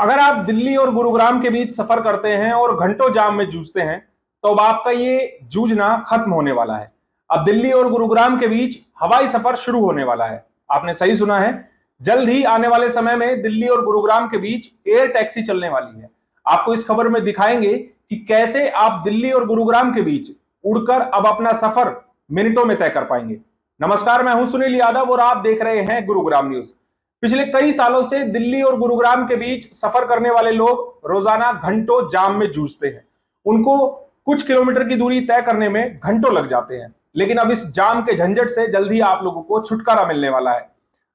अगर आप दिल्ली और गुरुग्राम के बीच सफर करते हैं और घंटों जाम में जूझते हैं, तो अब आपका ये जूझना खत्म होने वाला है। अब दिल्ली और गुरुग्राम के बीच हवाई सफर शुरू होने वाला है। आपने सही सुना है। जल्द ही आने वाले समय में दिल्ली और गुरुग्राम के बीच एयर टैक्सी चलने वाली है। आपको इस खबर में दिखाएंगे कि कैसे आप दिल्ली और गुरुग्राम के बीच उड़कर अब अपना सफर मिनटों में तय कर पाएंगे। नमस्कार, मैं हूं सुनील यादव और आप देख रहे हैं गुरुग्राम न्यूज। पिछले कई सालों से दिल्ली और गुरुग्राम के बीच सफर करने वाले लोग रोजाना घंटों जाम में जूझते हैं। उनको कुछ किलोमीटर की दूरी तय करने में घंटों लग जाते हैं, लेकिन अब इस जाम के झंझट से जल्द ही आप लोगों को छुटकारा मिलने वाला है।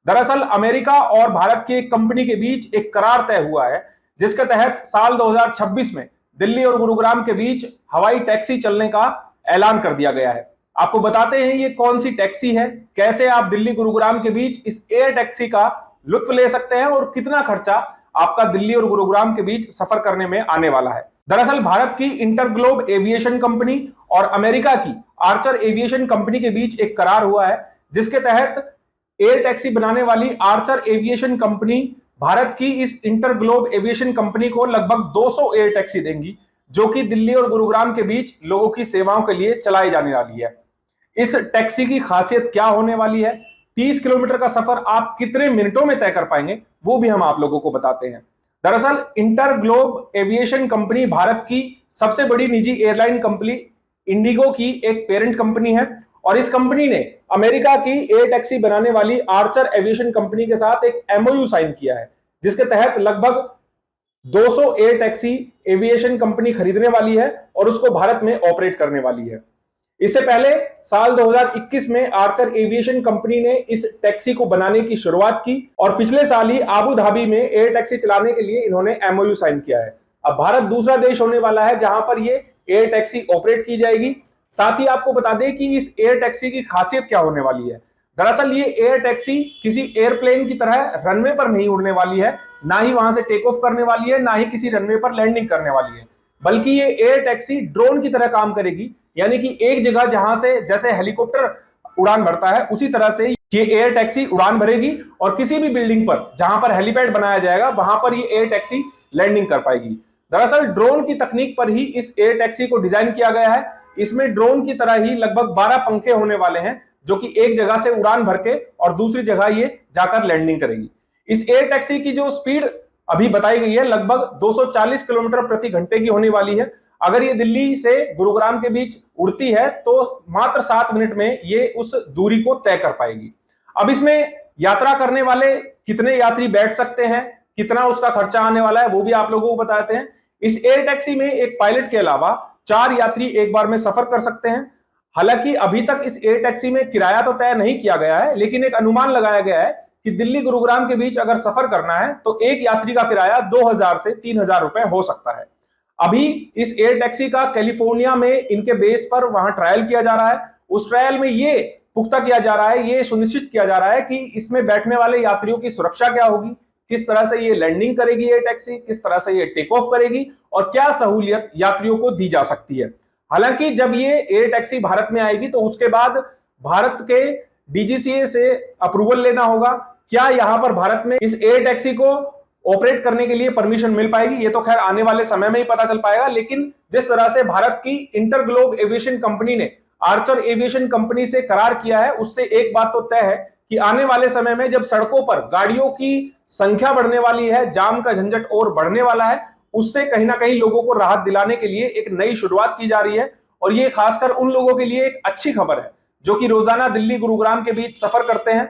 दरअसल अमेरिका और भारत की एक कंपनी के बीच एक करार तय हुआ है, जिसके तहत साल 2026 में दिल्ली और गुरुग्राम के बीच हवाई टैक्सी चलने का ऐलान कर दिया गया है। आपको बताते हैं ये कौन सी टैक्सी है, कैसे आप दिल्ली गुरुग्राम के बीच इस एयर टैक्सी का लुत्फ ले सकते हैं और कितना खर्चा आपका दिल्ली और गुरुग्राम के बीच सफर करने में आने वाला है। दरअसल भारत की इंटरग्लोब एविएशन कंपनी और अमेरिका की आर्चर एविएशन कंपनी के बीच एक करार हुआ है, जिसके तहत एयर टैक्सी बनाने वाली आर्चर एविएशन कंपनी भारत की इस इंटरग्लोब एविएशन कंपनी को लगभग 200 एयर टैक्सी देंगी, जो कि दिल्ली और गुरुग्राम के बीच लोगों की सेवाओं के लिए चलाई जाने वाली है। इस टैक्सी की खासियत क्या होने वाली है, 30 किलोमीटर का सफर आप कितने मिनटों में तय कर पाएंगे, वो भी हम आप लोगों को बताते हैं। दरअसल इंटरग्लोब एविएशन कंपनी भारत की सबसे बड़ी निजी एयरलाइन कंपनी इंडिगो की एक पेरेंट कंपनी है और इस कंपनी ने अमेरिका की एयर टैक्सी बनाने वाली आर्चर एविएशन कंपनी के साथ एक एमओयू साइन किया है, जिसके तहत लगभग 200 एयर टैक्सी एविएशन कंपनी खरीदने वाली है और उसको भारत में ऑपरेट करने वाली है। इससे पहले साल 2021 में आर्चर एविएशन कंपनी ने इस टैक्सी को बनाने की शुरुआत की और पिछले साल ही आबू धाबी में एयर टैक्सी चलाने के लिए इन्होंने एमओयू साइन किया है। अब भारत दूसरा देश होने वाला है जहां पर ये एयर टैक्सी ऑपरेट की जाएगी। साथ ही आपको बता दें कि इस एयर टैक्सी की खासियत क्या होने वाली है। दरअसल ये एयर टैक्सी किसी एयरप्लेन की तरह रनवे पर नहीं उड़ने वाली है, ना ही वहां से टेक ऑफ करने वाली है, ना ही किसी रनवे पर लैंडिंग करने वाली है, बल्कि ये एयर टैक्सी ड्रोन की तरह काम करेगी। यानी कि एक जगह जहां से जैसे हेलीकॉप्टर उड़ान भरता है, उसी तरह से ये एयर टैक्सी उड़ान भरेगी और किसी भी बिल्डिंग पर जहां पर हेलीपैड बनाया जाएगा वहां पर ये एयर टैक्सी लैंडिंग कर पाएगी। दरअसल ड्रोन की तकनीक पर ही इस एयर टैक्सी को डिजाइन किया गया है। इसमें ड्रोन की तरह ही लगभग 12 पंखे होने वाले हैं, जो कि एक जगह से उड़ान भर के और दूसरी जगह ये जाकर लैंडिंग करेगी। इस एयर टैक्सी की जो स्पीड अभी बताई गई है लगभग 240 किलोमीटर प्रति घंटे की होने वाली है। अगर ये दिल्ली से गुरुग्राम के बीच उड़ती है तो मात्र 7 मिनट में ये उस दूरी को तय कर पाएगी। अब इसमें यात्रा करने वाले कितने यात्री बैठ सकते हैं, कितना उसका खर्चा आने वाला है, वो भी आप लोगों को बताते हैं। इस एयर टैक्सी में एक पायलट के अलावा 4 यात्री एक बार में सफर कर सकते हैं। हालांकि अभी तक इस एयर टैक्सी में किराया तो तय नहीं किया गया है, लेकिन एक अनुमान लगाया गया है कि दिल्ली गुरुग्राम के बीच अगर सफर करना है तो एक यात्री का किराया 2000 से 3000 रुपए हो सकता है। अभी इस एयर टैक्सी का कैलिफोर्निया में इनके बेस पर वहां ट्रायल किया जा रहा है। उस ट्रायल में ये पुख्ता किया जा रहा है, ये सुनिश्चित किया जा रहा है कि इसमें बैठने वाले यात्रियों की सुरक्षा क्या होगी, किस तरह से ये लैंडिंग करेगी एयर टैक्सी, किस तरह से ये टेक ऑफ करेगी और क्या सहूलियत यात्रियों को दी जा सकती है। हालांकि जब ये एयर टैक्सी भारत में आएगी तो उसके बाद भारत के डीजीसीए से अप्रूवल लेना होगा। क्या यहां पर भारत में इस एयर टैक्सी को ऑपरेट करने के लिए परमिशन मिल पाएगी, ये तो खैर आने वाले समय में ही पता चल पाएगा। लेकिन जिस तरह से भारत की इंटरग्लोब एविएशन कंपनी ने आर्चर एविएशन कंपनी से करार किया है, उससे एक बात तो तय है कि आने वाले समय में जब सड़कों पर गाड़ियों की संख्या बढ़ने वाली है, जाम का झंझट और बढ़ने वाला है, उससे कहीं ना कहीं लोगों को राहत दिलाने के लिए एक नई शुरुआत की जा रही है। और ये खासकर उन लोगों के लिए एक अच्छी खबर है जो कि रोजाना दिल्ली गुरुग्राम के बीच सफर करते हैं।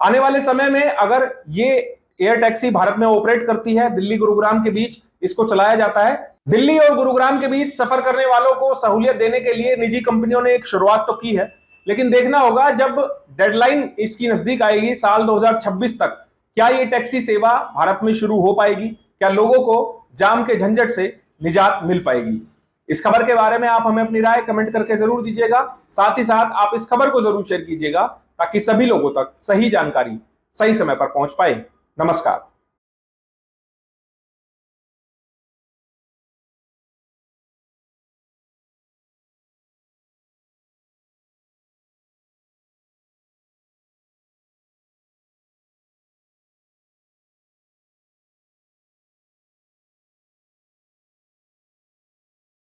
आने वाले समय में अगर ये एयर टैक्सी भारत में ऑपरेट करती है, दिल्ली गुरुग्राम के बीच इसको चलाया जाता है, दिल्ली और गुरुग्राम के बीच सफर करने वालों को सहूलियत देने के लिए निजी कंपनियों ने एक शुरुआत तो की है, लेकिन देखना होगा जब डेडलाइन इसकी नजदीक आएगी साल 2026 तक, क्या ये टैक्सी सेवा भारत में शुरू हो पाएगी, क्या लोगों को जाम के झंझट से निजात मिल पाएगी। इस खबर के बारे में आप हमें अपनी राय कमेंट करके जरूर दीजिएगा। साथ ही साथ आप इस खबर को जरूर शेयर कीजिएगा ताकि सभी लोगों तक सही जानकारी सही समय पर पहुंच पाए। नमस्कार।